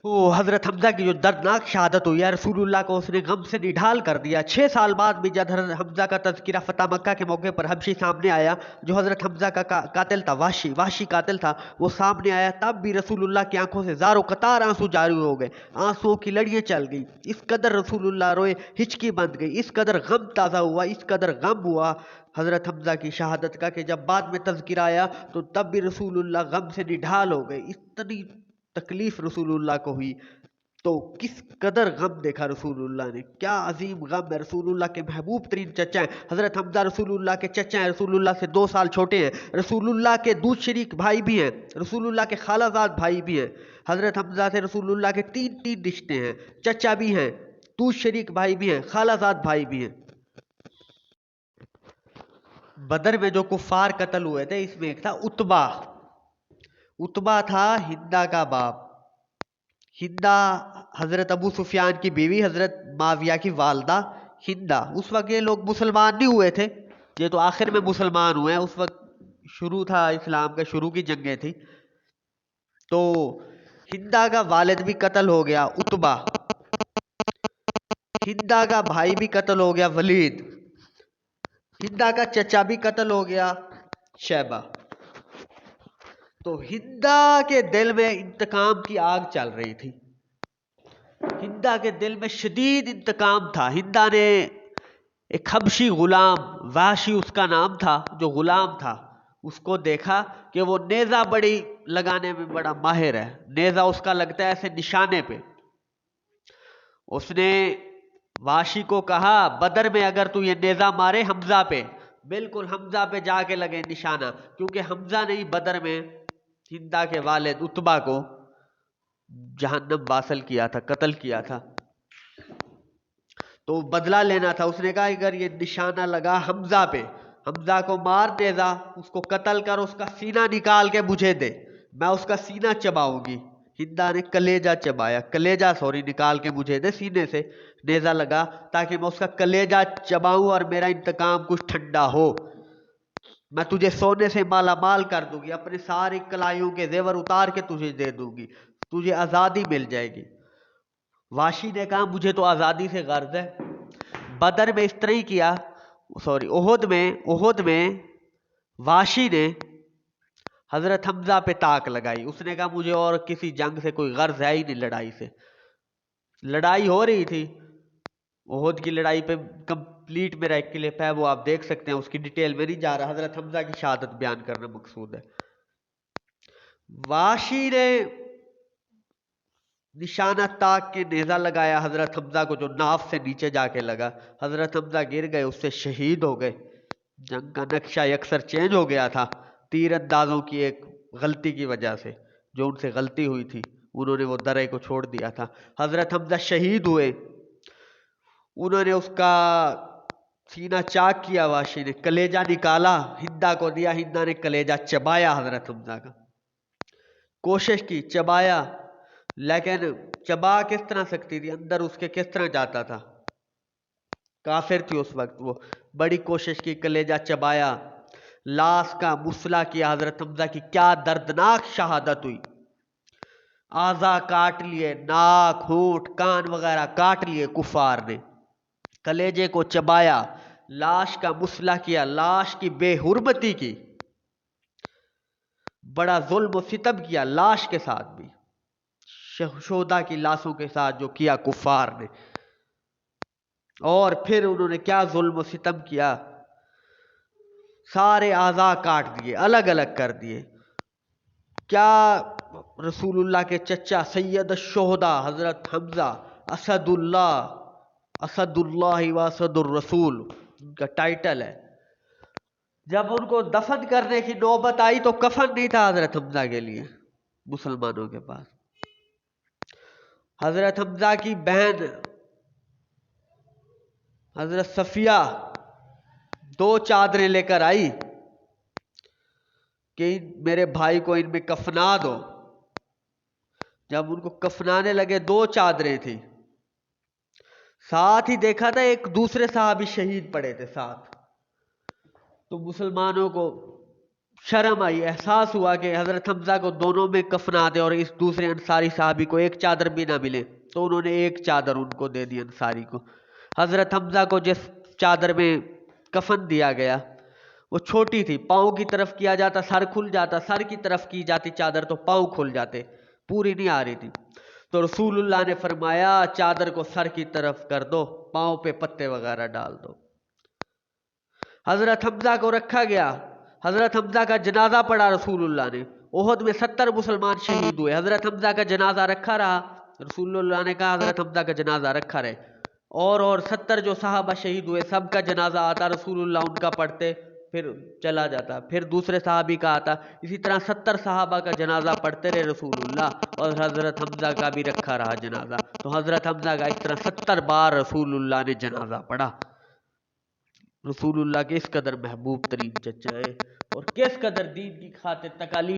वो हजरत हमजा की जो दर्दनाक शहादत हुई है, रसूलुल्लाह को उसने गम से निढाल कर दिया। 6 साल बाद भी जब हजरत हमजा का तज़किरा फतह मक्का के मौके पर हबशी सामने आया, जो हजरत हमजा का कातिल था, वाशी कातिल था, वो सामने आया, तब भी रसूलुल्लाह की आंखों से ज़ारो कतार आंसू जारी हो गए, आंसुओं की लड़ियाँ चल गई। इस कदर रसूलुल्लाह रोए, हिचकी बंद गई, इस कदर गम ताज़ा हुआ, इस कदर गम हुआ हजरत हमजा की शहादत का, कि जब बाद में तज़किरा आया तो तब भी रसूलुल्लाह गम से निढाल हो गए। इतनी तकलीफ रसूलुल्लाह को हुई। तो किस कदर गम देखा रसूलुल्लाह ने, क्या अजीम गम है। रसूलुल्लाह के महबूब तरीन चचा हैं हजरत हमजा, रसूलुल्लाह के चचा हैं, रसूलुल्लाह से 2 साल छोटे हैं, रसूलुल्लाह के दूध शरीक भाई भी हैं, रसूलुल्लाह के खालाजाद भाई भी हैं। हजरत हमजा से रसूलुल्लाह के तीन तीन रिश्ते हैं, चचा भी हैं, दूध शरीक भाई भी हैं, खालाजाद भाई भी हैं। बदर में जो कुफार कत्ल हुए थे, इसमें एक था उतबा। उतबा था हिंदा का बाप। हिंदा हजरत अबू सुफियान की बीवी, हजरत माविया की वालदा हिंदा। उस वक्त ये लोग मुसलमान नहीं हुए थे, ये तो आखिर में मुसलमान हुए हैं। उस वक्त शुरू था इस्लाम का, शुरू की जंगें थी। तो हिंदा का वालिद भी कत्ल हो गया उतबा, हिंदा का भाई भी कत्ल हो गया वलीद, हिंदा का चचा भी कत्ल हो गया शैबा। तो हिंदा के दिल में इंतकाम की आग चल रही थी, हिंदा के दिल में शदीद इंतकाम था। हिंदा ने एक हबशी गुलाम, वाशी उसका नाम था, जो गुलाम था, उसको देखा कि वो नेजा बड़ी लगाने में बड़ा माहिर है, नेजा उसका लगता है ऐसे निशाने पे। उसने वाशी को कहा, बदर में अगर तू ये नेजा मारे हमजा पे, बिल्कुल हमजा पे जाके लगे निशाना, क्योंकि हमजा ने ही बदर में हिंदा के वालिद उतबा को जहन्नम वासल किया था, कत्ल किया था। तो बदला लेना था। उसने कहा अगर ये निशाना लगा हमजा पे, हमजा को मार देगा, उसको कत्ल कर, उसका सीना निकाल के मुझे दे, मैं उसका सीना चबाऊंगी। हिंदा ने कलेजा चबाया, कलेजा सॉरी निकाल के मुझे दे सीने से, नेजा लगा, ताकि मैं उसका कलेजा चबाऊं और मेरा इंतकाम कुछ ठंडा हो। मैं तुझे सोने से माला माल कर दूंगी, अपने सारी कलाइयों के जेवर उतार के तुझे दे दूंगी, तुझे आज़ादी मिल जाएगी। वाशी ने कहा मुझे तो आज़ादी से गर्ज है। बदर में इस तरह ही किया, सॉरी ओहद में वाशी ने हजरत हमजा पे ताक लगाई। उसने कहा मुझे और किसी जंग से कोई गर्ज है ही नहीं, लड़ाई से। लड़ाई हो रही थी, ओहद की लड़ाई पे कंप्लीट मेरा एक क्लिप है, वो आप देख सकते हैं, उसकी डिटेल में नहीं जा रहा, हजरत हमजा की शहादत बयान करना मकसूद है। वाशी ने निशाना ताक के नेजा लगाया हजरत हमजा को, जो नाफ से नीचे जाके लगा। हजरत हमजा गिर गए, उससे शहीद हो गए। जंग का नक्शा अक्सर चेंज हो गया था तीर अंदाजों की एक गलती की वजह से, जो उनसे गलती हुई थी, उन्होंने वो दरे को छोड़ दिया था। हजरत हमजा शहीद हुए, उन्होंने उसका सीना चाक किया, वाशी ने कलेजा निकाला, हिंदा को दिया, हिंदा ने कलेजा चबाया हजरत हमजा का, कोशिश की चबाया, लेकिन चबा किस तरह सकती थी, अंदर उसके किस तरह जाता था, काफिर थी उस वक्त वो। बड़ी कोशिश की, कलेजा चबाया, लाश का मुसला किया हजरत हमजा की। क्या दर्दनाक शहादत हुई, आजा काट लिए, नाक होंठ कान वगैरह काट लिए कुफार ने, कलेजे को चबाया, लाश का मुसला किया, लाश की बेहुरमती की, बड़ा जुल्म सितम किया लाश के साथ भी, शोदा की लाशों के साथ जो किया कुफार ने। और फिर उन्होंने क्या जुल्म सितम किया, सारे आज़ा काट दिए, अलग अलग कर दिए। क्या रसूलुल्लाह के चचा सैयद शोहदा हजरत हमजा, असदुल्लाह व असदुर रसूल उनका टाइटल है। जब उनको दफन करने की नौबत आई तो कफन नहीं था हजरत हमजा के लिए मुसलमानों के पास। हजरत हमजा की बहन हजरत सफिया 2 चादरें लेकर आई कि मेरे भाई को इनमें कफना दो। जब उनको कफनाने लगे, 2 चादरें थी, साथ ही देखा था एक दूसरे साहबी शहीद पड़े थे साथ। तो मुसलमानों को शर्म आई, एहसास हुआ कि हज़रत हमज़ा को दोनों में कफना दे और इस दूसरे अंसारी साहबी को एक चादर भी ना मिले, तो उन्होंने एक चादर उनको दे दी अंसारी को। हज़रत हमज़ा को जिस चादर में कफन दिया गया वो छोटी थी, पाँव की तरफ किया जाता सर खुल जाता, सर की तरफ की जाती चादर तो पाँव खुल जाते, पूरी नहीं आ रही थी। तो रसूलुल्लाह ने फरमाया चादर को सर की तरफ कर दो, पाँव पे पत्ते वगैरह डाल दो। हज़रत हमज़ा को रखा गया, हज़रत हमज़ा का जनाजा पड़ा रसूलुल्लाह ने। ओहद में 70 मुसलमान शहीद हुए, हज़रत हमज़ा का जनाजा रखा रहा। रसूलुल्लाह ने कहा हज़रत हमज़ा का जनाजा रखा रहे, और 70 जो सहाबा शहीद हुए सब का जनाजा आता, रसूलुल्लाह उनका पढ़ते, फिर चला जाता, फिर दूसरे सहाबी का आता, इसी तरह 70 सहाबा का जनाजा पढ़ते रहे रसूलुल्लाह, और हज़रत हमज़ा का भी रखा रहा जनाजा। तो हज़रत हमज़ा का इस तरह 70 बार रसूलुल्लाह ने जनाजा पढ़ा। रसूलुल्लाह के इस कदर महबूब तरीन चचा है, और किस कदर दीन की खातिर तकालीफ